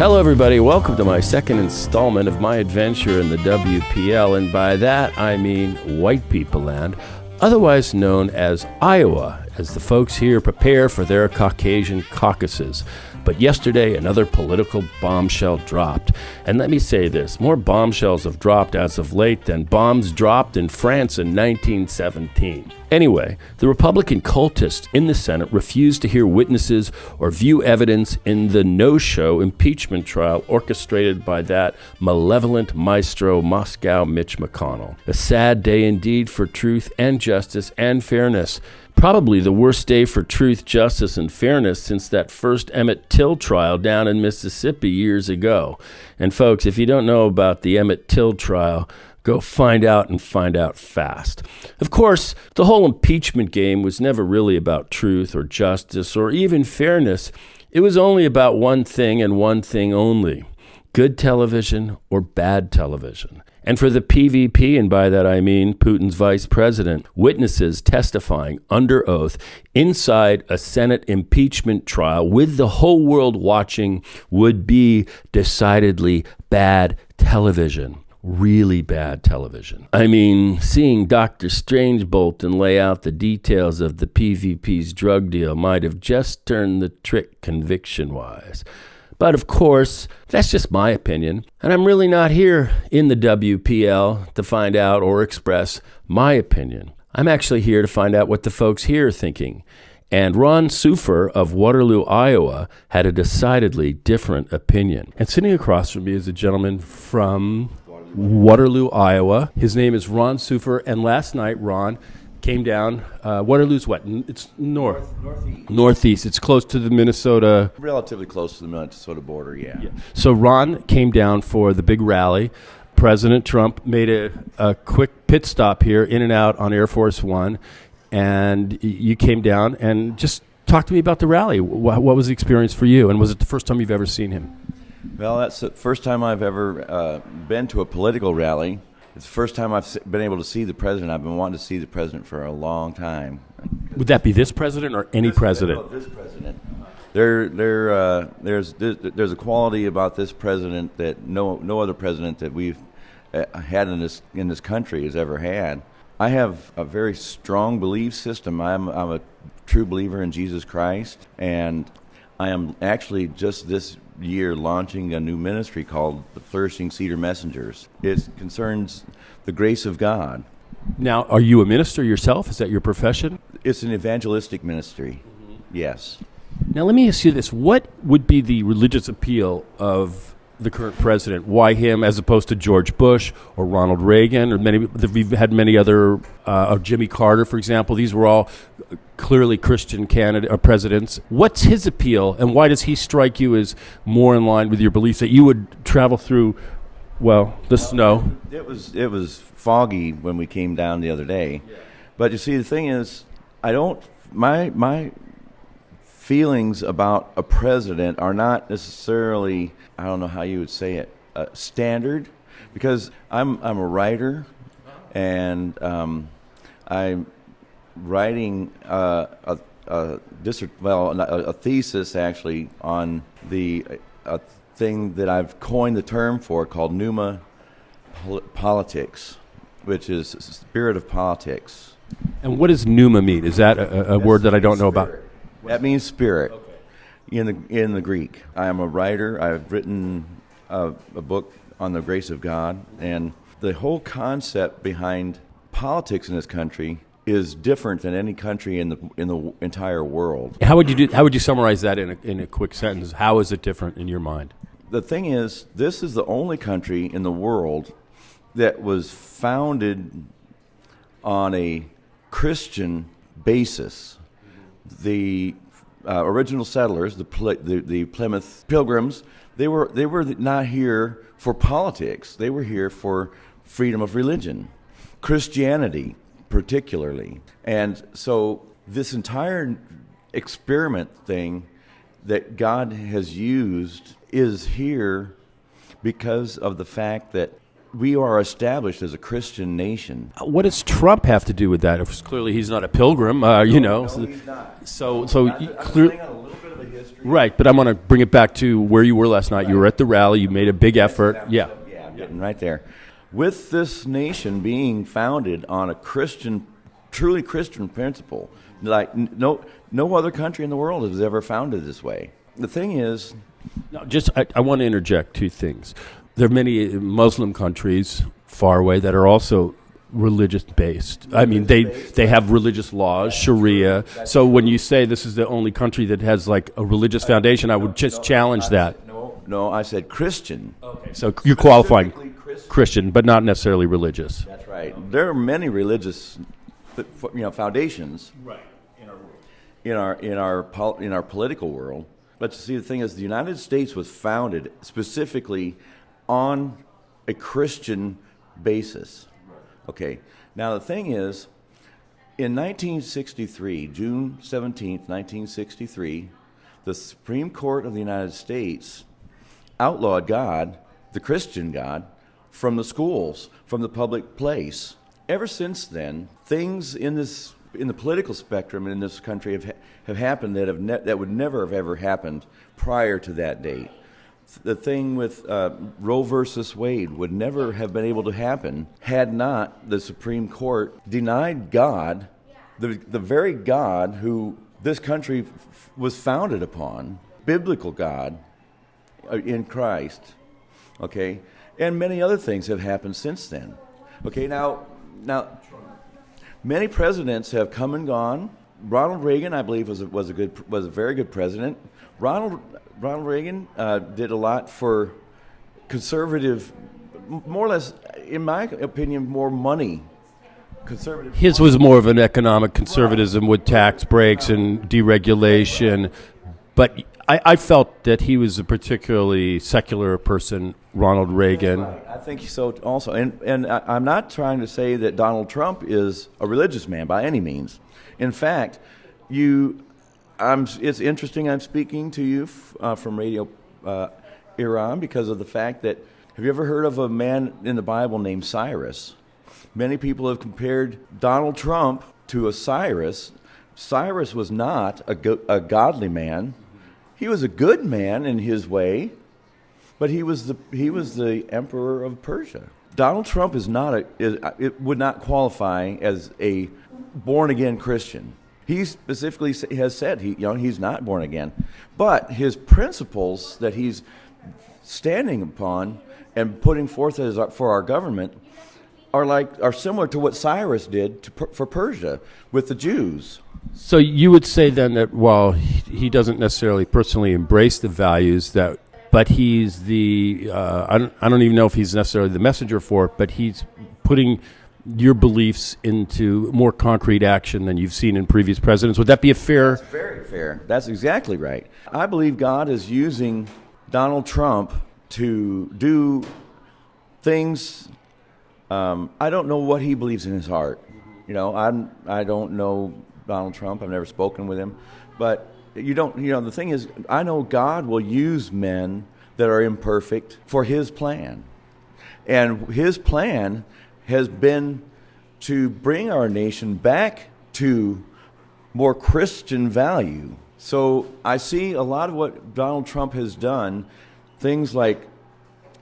Hello, everybody. Welcome to my second installment of my adventure in the WPL, and by that I mean White People Land, otherwise known as Iowa, as the folks here prepare for their Caucasian caucuses. But yesterday, another political bombshell dropped. And let me say this, more bombshells have dropped as of late than bombs dropped in France in 1917. Anyway, the Republican cultists in the Senate refused to hear witnesses or view evidence in the no-show impeachment trial orchestrated by that malevolent maestro Moscow Mitch McConnell. A sad day indeed for truth and justice and fairness. Probably the worst day for truth, justice, and fairness since that first Emmett Till trial down in Mississippi years ago. And folks, if you don't know about the Emmett Till trial, go find out and find out fast. Of course, the whole impeachment game was never really about truth or justice or even fairness. It was only about one thing and one thing only: good television or bad television. And for the PVP, and by that I mean Putin's vice president, witnesses testifying under oath inside a Senate impeachment trial with the whole world watching would be decidedly bad television. Really bad television. I mean, seeing Dr. Strangebolton lay out the details of the PVP's drug deal might have just turned the trick conviction-wise. But of course, that's just my opinion, and I'm really not here in the WPL to find out or express my opinion. I'm actually here to find out what the folks here are thinking. And Ron Sufer of Waterloo, Iowa, had a decidedly different opinion. And sitting across from me is a gentleman from Waterloo, Iowa. His name is Ron Sufer, and last night Ron came down. Waterloo's what? It's northeast. It's close to the Minnesota. Relatively close to the Minnesota border, yeah. So Ron came down for the big rally. President Trump made a quick pit stop here, in and out on Air Force One, and you came down and just talk to me about the rally. What was the experience for you, and was it the first time you've ever seen him? Well, that's the first time I've ever been to a political rally. It's the first time I've been able to see the president. I've been wanting to see the president for a long time. Would that be this president or any president? No, this president. There's a quality about this president that no other president that we've had in this country has ever had. I have a very strong belief system. I'm a true believer in Jesus Christ, and I am actually just this year launching a new ministry called the Flourishing Cedar Messengers. It concerns the grace of God. Now, are you a minister yourself? Is that your profession? It's an evangelistic ministry, yes. Now, let me ask you this. What would be the religious appeal of the current president? Why him as opposed to George Bush or Ronald Reagan or we've had many other, Jimmy Carter, for example. These were all clearly Christian presidents. What's his appeal, and why does he strike you as more in line with your beliefs that you would travel through, the snow? It was foggy when we came down the other day. Yeah. But you see, the thing is, my feelings about a president are not necessarily, I don't know how you would say it, standard, because I'm a writer, and I'm writing a thesis actually on a thing that I've coined the term for called pneuma politics, which is spirit of politics. And what does pneuma mean? Is that a word that I don't know about? That means spirit. Okay. In the Greek. I am a writer. I've written a book on the grace of God, and the whole concept behind politics in this country is different than any country in the entire world. How would you summarize that in a quick sentence? How is it different in your mind? The thing is, this is the only country in the world that was founded on a Christian basis. The original settlers, the Plymouth Pilgrims, they were not here for politics. They were here for freedom of religion, Christianity particularly. And so this entire experiment thing that God has used is here because of the fact that we are established as a Christian nation. What does Trump have to do with that? If clearly he's not a pilgrim, No, he's not. So I'm clearly, laying out a little bit of a Right, but I'm going to bring it back to where you were last night. You were at the rally. You made a big effort. Yeah. Yeah, I'm getting right there. With this nation being founded on a Christian, truly Christian principle, like no other country in the world is ever founded this way. The thing is, No, I want to interject two things. There are many Muslim countries far away that are also religious based. I mean, they have religious laws, Sharia. So when you say this is the only country that has like a religious foundation, I would just challenge that. No, I said Christian. Okay. So you're qualifying Specifically Christian, but not necessarily religious. That's right. There are many religious, foundations. Right. In our political world. But you see, the thing is, the United States was founded specifically on a Christian basis. Okay. Now the thing is, in 1963, June 17th, 1963, the Supreme Court of the United States outlawed God, the Christian God, from the schools, from the public place. Ever since then, things in the political spectrum in this country have happened that would never have ever happened prior to that date. The thing with Roe versus Wade would never have been able to happen had not the Supreme Court denied God, the very God who this country was founded upon, biblical God in Christ. Okay, and many other things have happened since then. Okay, now. Many presidents have come and gone. Ronald Reagan, I believe, was a very good president. Ronald Reagan did a lot for conservative, more or less, in my opinion, more money. Conservative. His was more of an economic conservatism with tax breaks and deregulation, but I felt that he was a particularly secular person, Ronald Reagan. I think so also. And I'm not trying to say that Donald Trump is a religious man by any means. In fact, it's interesting I'm speaking to you from Radio Iran because of the fact that, have you ever heard of a man in the Bible named Cyrus? Many people have compared Donald Trump to a Cyrus. Cyrus was not a godly man. He was a good man in his way, but he was the emperor of Persia. Donald Trump it would not qualify as a born again Christian. He specifically has said he's not born again, but his principles that he's standing upon and putting forth for our government are similar to what Cyrus did for Persia with the Jews. So you would say then that while he doesn't necessarily personally embrace the values but he's I don't even know if he's necessarily the messenger for it, but he's putting your beliefs into more concrete action than you've seen in previous presidents. Would that be a fair? That's very fair. That's exactly right. I believe God is using Donald Trump to do things. I don't know what he believes in his heart. I don't know Donald Trump. I've never spoken with him, but the thing is, I know God will use men that are imperfect for his plan. And his plan has been to bring our nation back to more Christian value. So I see a lot of what Donald Trump has done, things like,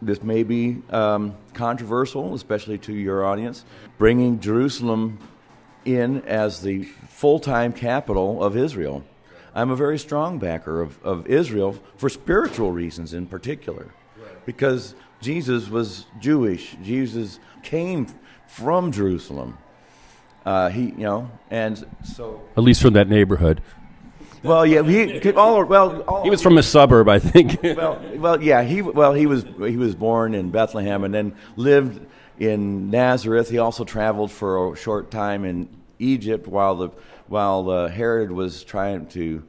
this may be controversial, especially to your audience, bringing Jerusalem in as the full-time capital of Israel. I'm a very strong backer of Israel for spiritual reasons in particular, because Jesus was Jewish. Jesus came from Jerusalem. And so At least from that neighborhood. Well, yeah, He was from a suburb, I think. He was born in Bethlehem and then lived in Nazareth. He also traveled for a short time in Egypt while Herod was trying to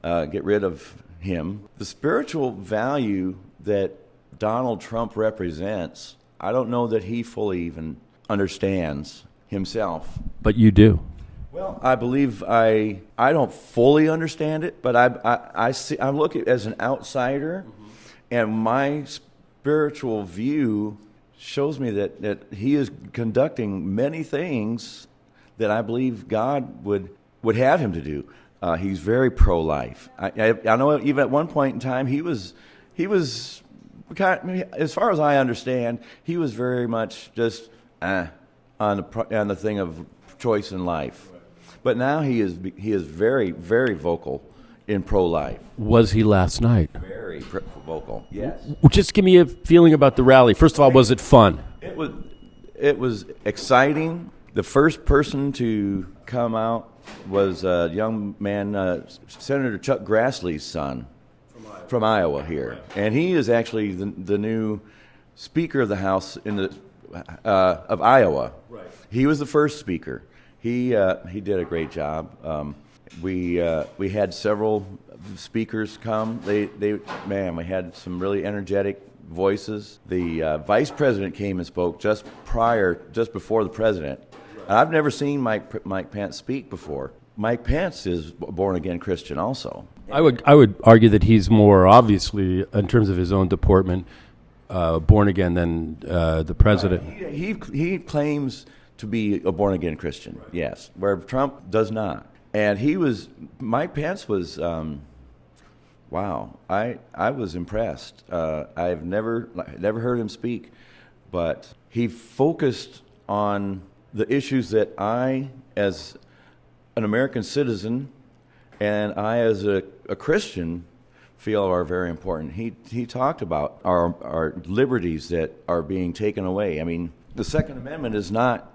get rid of him. The spiritual value that Donald Trump represents, I don't know that he fully even understands himself. But you do. Well, I believe I don't fully understand it, but I look at it as an outsider, and my spiritual view shows me that he is conducting many things that I believe God would have him to do. He's very pro-life. I know even at one point in time he was as far as I understand, he was very much just on the thing of choice in life. But now he is very, very vocal in pro-life. Was he last night? Very vocal. Yes. Just give me a feeling about the rally. First of all, was it fun? It was exciting. The first person to come out was a young man, Senator Chuck Grassley's son, from Iowa here, and he is actually the new Speaker of the House of Iowa. Right. He was the first speaker. He did a great job. We had several speakers come. We had some really energetic voices. The vice president came and spoke just before the president. And I've never seen Mike Pence speak before. Mike Pence is a born-again Christian also. I would argue that he's more obviously, in terms of his own deportment, born again than the president. He claims to be a born-again Christian, right. Yes, where Trump does not. And Mike Pence was, wow, I was impressed. I've never heard him speak, but he focused on the issues that I, as an American citizen, and I, as a Christian, feel are very important. He talked about our liberties that are being taken away. I mean, the Second Amendment is not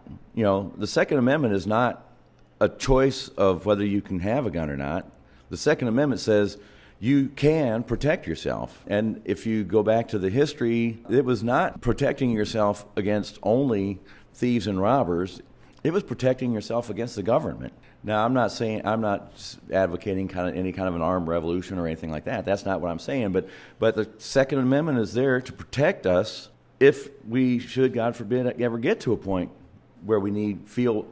a choice of whether you can have a gun or not. The Second Amendment says you can protect yourself. And if you go back to the history, it was not protecting yourself against only thieves and robbers. It was protecting yourself against the government. Now, I'm not advocating any kind of an armed revolution or anything like that. That's not what I'm saying. But the Second Amendment is there to protect us if we should, God forbid, ever get to a point where we feel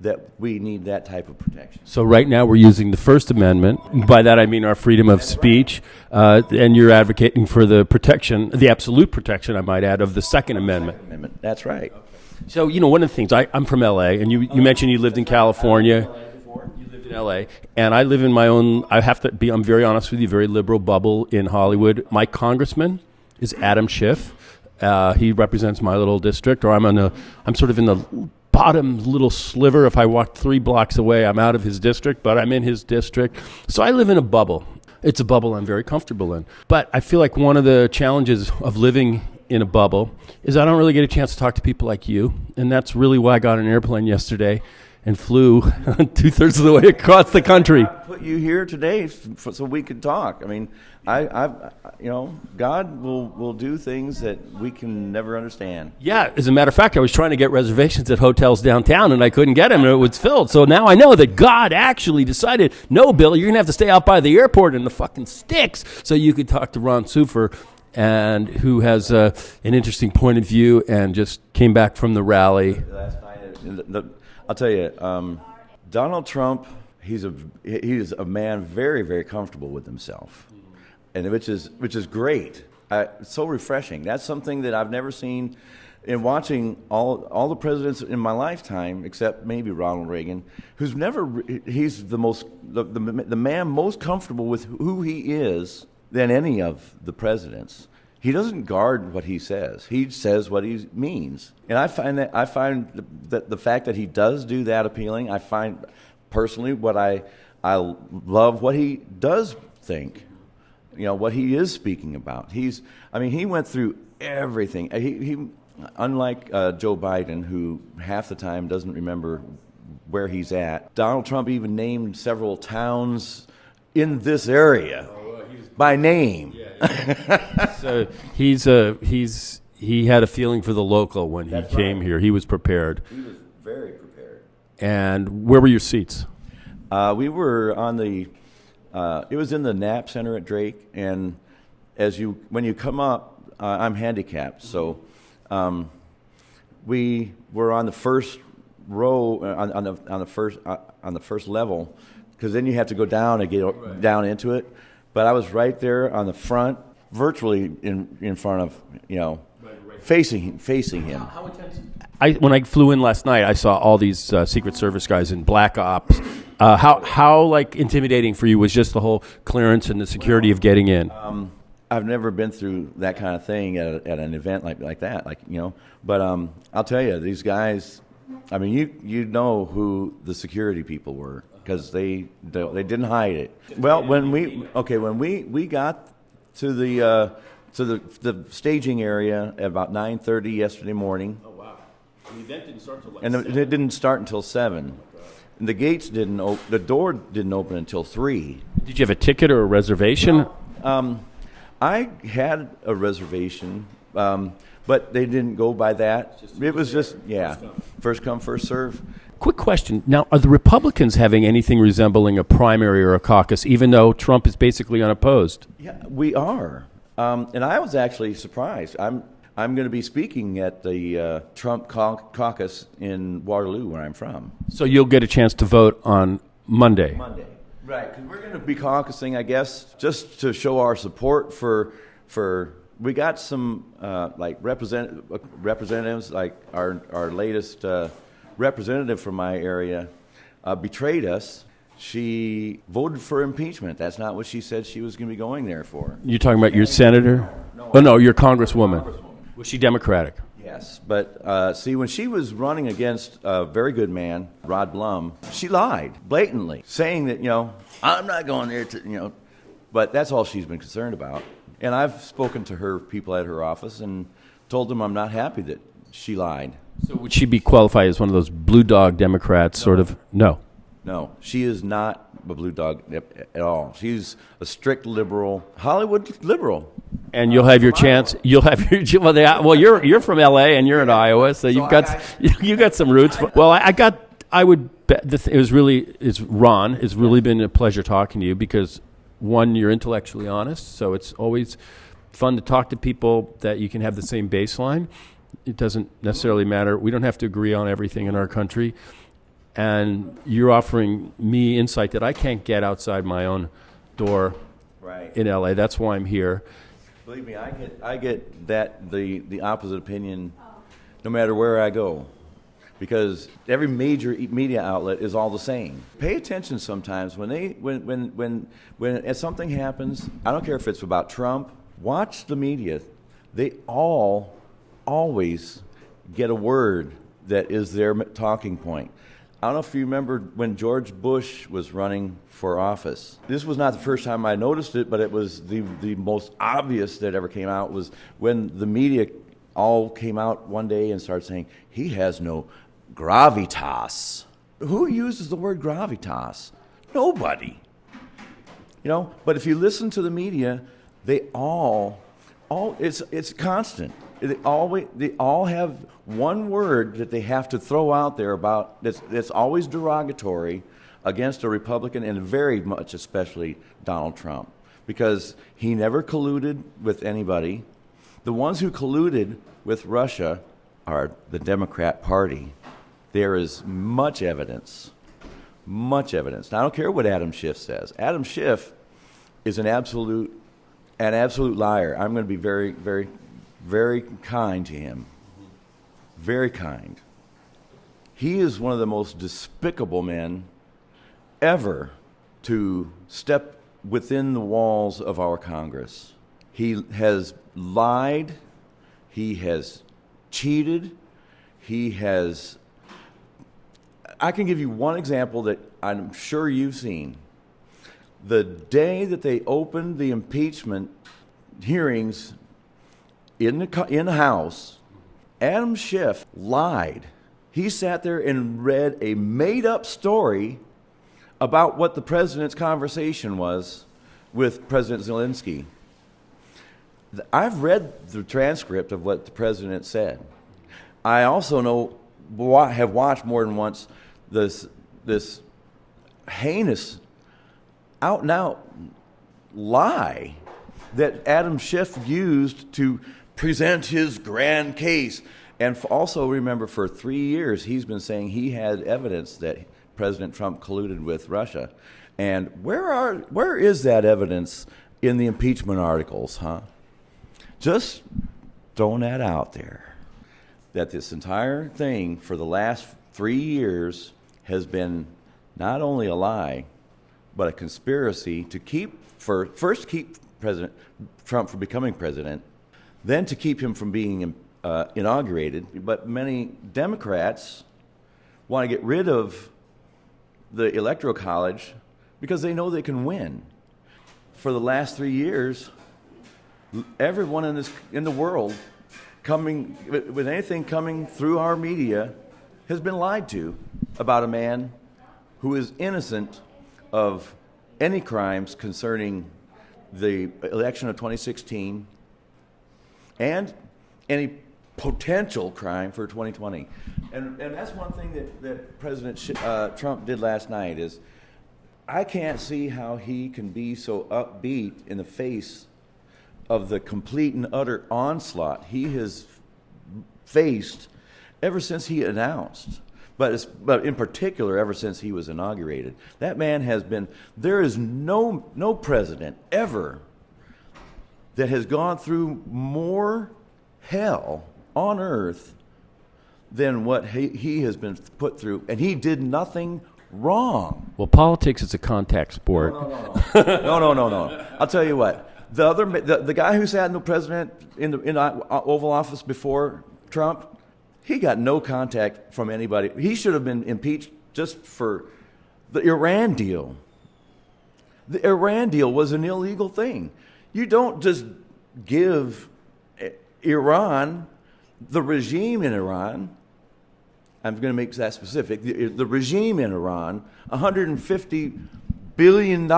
that we need that type of protection. So right now we're using the First Amendment. By that I mean our freedom of speech, and you're advocating for the protection, the absolute protection, I might add, of the Second Amendment. That's right. So, one of the things, I'm from L.A., and you mentioned you lived in California. You lived in L.A., and I live in my own, I'm very honest with you, very liberal bubble in Hollywood. My congressman is Adam Schiff. He represents my little district, or I'm sort of in the bottom little sliver. If I walked 3 blocks away, I'm out of his district, but I'm in his district. So I live in a bubble. It's a bubble I'm very comfortable in. But I feel like one of the challenges of living in a bubble is I don't really get a chance to talk to people like you. And that's really why I got on an airplane yesterday and flew 2/3 of the way across the country. I put you here today so we could talk. I mean, God will do things that we can never understand. Yeah, as a matter of fact, I was trying to get reservations at hotels downtown, and I couldn't get them, and it was filled. So now I know that God actually decided, no, Bill, you're going to have to stay out by the airport in the fucking sticks so you could talk to Ron Sufer, and who has an interesting point of view and just came back from the rally. Last night, I'll tell you, Donald Trump, he's a man very, very comfortable with himself, and which is great. It's so refreshing. That's something that I've never seen in watching all the presidents in my lifetime, except maybe Ronald Reagan, he's the man most comfortable with who he is than any of the presidents. He doesn't guard what he says. He says what he means. And I find that the fact that he does do that appealing. I find personally I love what he does think. What he is speaking about. He went through everything. He unlike Joe Biden, who half the time doesn't remember where he's at. Donald Trump even named several towns in this area by name. So he had a feeling for the local when he came here. He was prepared. He was very prepared. And where were your seats? We were on the. It was in the Knapp Center at Drake, and when you come up, I'm handicapped, so we were on the first row on the first level, because then you have to go down and get down into it. But I was right there on the front, virtually in front of, facing him. How intense? when I flew in last night, I saw all these Secret Service guys in black ops. How like intimidating for you was just the whole clearance and the security of getting in? I've never been through that kind of thing at an event like that, But I'll tell you, these guys. I mean, you know who the security people were because they didn't hide it. Well, when we got to the staging area at about 9:30 yesterday morning. Oh wow! The event didn't start until and it didn't start until 7. And the gates didn't open. The door didn't open until 3. Did you have a ticket or a reservation? I had a reservation, but they didn't go by that. It was just first come, first serve. Quick question. Now, are the Republicans having anything resembling a primary or a caucus, even though Trump is basically unopposed? Yeah, we are. And I was actually surprised. I'm going to be speaking at the Trump caucus in Waterloo, where I'm from. So you'll get a chance to vote on Monday. Right, because we're going to be caucusing, I guess, just to show our support for we got some representatives, like our latest representative from my area betrayed us. She voted for impeachment. That's not what she said she was going to be going there for. You're talking about your senator? No, your congresswoman. Was she Democratic? Yes, but see, when she was running against a very good man, Rod Blum, she lied blatantly, saying that, I'm not going there to, but that's all she's been concerned about. And I've spoken to her people at her office and told them I'm not happy that she lied. So would she be qualified as one of those blue dog Democrats, sort of? No. No, she is not a blue dog at all. She's a strict liberal, Hollywood liberal. And you'll have your chance. You'll have your well. You're from L.A. and you're in Iowa, so you got some roots. Well, I would bet it's Ron. It's really been a pleasure talking to you because one, you're intellectually honest, so it's always fun to talk to people that you can have the same baseline. It doesn't necessarily matter. We don't have to agree on everything in our country. And you're offering me insight that I can't get outside my own door in L.A. That's why I'm here. Believe me, I get that the opposite opinion no matter where I go, because every major media outlet is all the same. Pay attention sometimes when something happens. I don't care if it's about Trump. Watch the media. They always get a word that is their talking point. I don't know if you remember when George Bush was running for office. This was not the first time I noticed it, but it was the most obvious that ever came out was when the media all came out one day and started saying, he has no gravitas. Who uses the word gravitas? Nobody. But if you listen to the media, they it's constant. They all have one word that they have to throw out there about that's always derogatory against a Republican, and very much especially Donald Trump, because he never colluded with anybody. The ones who colluded with Russia are the Democrat Party. There is much evidence. Now, I don't care what Adam Schiff says. Adam Schiff is an absolute liar. I'm going to be very, very, very kind to him. Very kind. He is one of the most despicable men ever to step within the walls of our Congress. He has lied. He has cheated. I can give you one example that I'm sure you've seen. The day that they opened the impeachment hearings in the House, Adam Schiff lied. He sat there and read a made-up story about what the president's conversation was with President Zelensky. I've read the transcript of what the president said. I also have watched more than once this heinous, out-and-out lie that Adam Schiff used to present his grand case. And also remember, for 3 years, he's been saying he had evidence that President Trump colluded with Russia. And where is that evidence in the impeachment articles, huh? Just throwing that out there. that this entire thing for the last 3 years has been not only a lie, but a conspiracy to first keep President Trump from becoming president, then to keep him from being inaugurated. But many Democrats want to get rid of the Electoral College because they know they can win. For the last 3 years, everyone in the world coming with anything coming through our media has been lied to about a man who is innocent of any crimes concerning the election of 2016 and any potential crime for 2020. And that's one thing that President Trump did last night is I can't see how he can be so upbeat in the face of the complete and utter onslaught he has faced ever since he announced, but in particular ever since he was inaugurated. That man has been, there is no president ever that has gone through more hell on earth than what he has been put through, and he did nothing wrong. Well, politics is a contact sport. No. I'll tell you what. The guy who sat in the president in the Oval Office before Trump, he got no contact from anybody. He should have been impeached just for the Iran deal. The Iran deal was an illegal thing. You don't just give Iran, the regime in Iran, I'm going to make that specific, the regime in Iran, $150 billion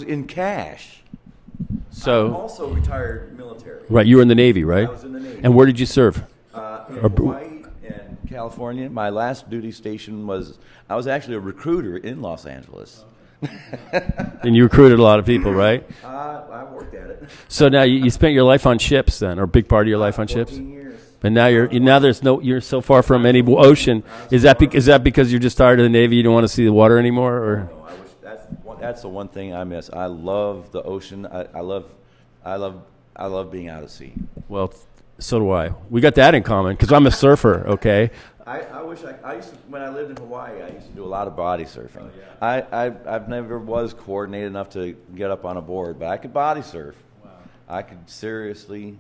in cash. So, I'm also retired military. right, you were in the Navy, right? I was in the Navy. And where did you serve? In Hawaii and California. My last duty station I was actually a recruiter in Los Angeles. And you recruited a lot of people, right? I worked at it. So now you spent your life on ships then, or a big part of your life on ships? 14 years. But now you're so far from any ocean. Is that because you're just tired of the Navy, you don't want to see the water anymore, or? No, I wish that's the one thing I miss. I love the ocean. I love being out at sea. Well, so do I. We got that in common because I'm a surfer. Okay. I wish I used to, when I lived in Hawaii, I used to do a lot of body surfing. Oh, yeah. I've never was coordinated enough to get up on a board, but I could body surf. Wow. I could seriously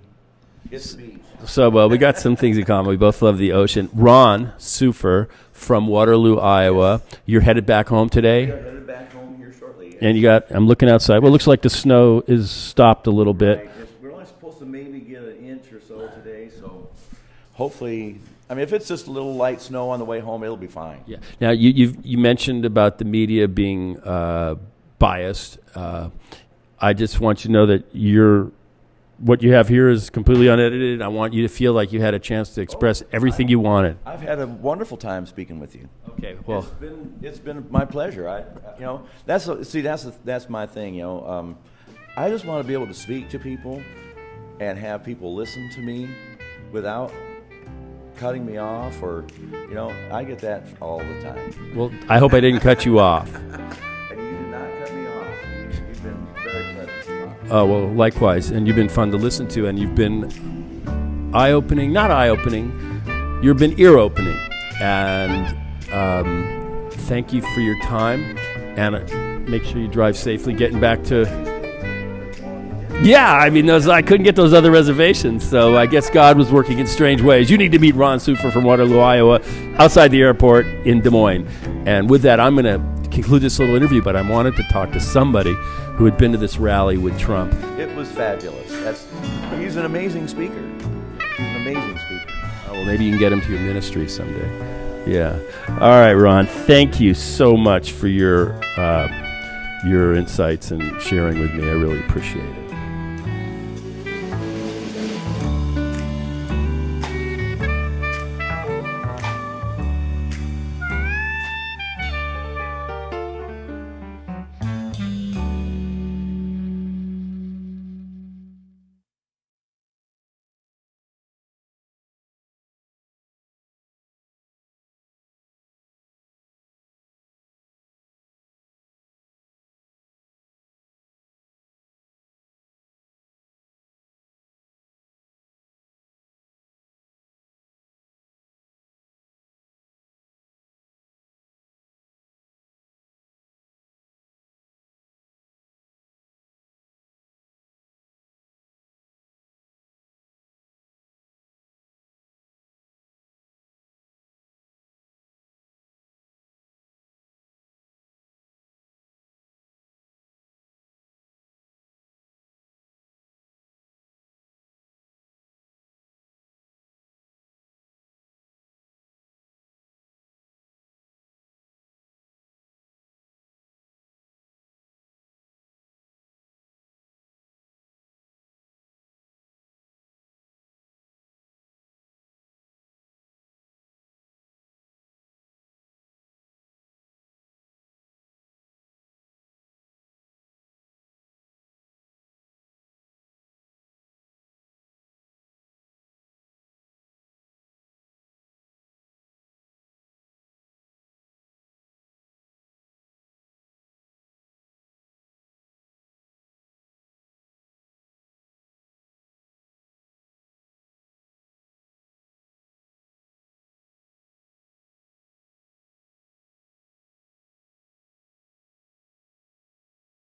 hit the beach. So, well, we got some things in common. We both love the ocean. Ron Sufer from Waterloo, Iowa. You're headed back home today? We're headed back home here shortly. And I'm looking outside. Well, it looks like the snow is stopped a little bit. Right. We're only supposed to maybe get an inch or so today, so hopefully, I mean, if it's just a little light snow on the way home, it'll be fine. Yeah. Now, you mentioned about the media being biased. I just want you to know that what you have here is completely unedited. I want you to feel like you had a chance to express everything you wanted. I've had a wonderful time speaking with you. Okay, well, it's been my pleasure. That's my thing. I just want to be able to speak to people and have people listen to me without cutting me off, or I get that all the time. Well, I hope I didn't cut you off. And you did not cut me off. You've been very pleasant to talk to. Oh, well, likewise. And you've been fun to listen to, and you've been not eye-opening, you've been ear-opening. And thank you for your time, and make sure you drive safely getting back to... Yeah, I mean, I couldn't get those other reservations, so I guess God was working in strange ways. You need to meet Ron Sufer from Waterloo, Iowa, outside the airport in Des Moines. And with that, I'm going to conclude this little interview, but I wanted to talk to somebody who had been to this rally with Trump. It was fabulous. He's an amazing speaker. He's an amazing speaker. Oh, well, maybe you can get him to your ministry someday. Yeah. All right, Ron, thank you so much for your insights and sharing with me. I really appreciate it.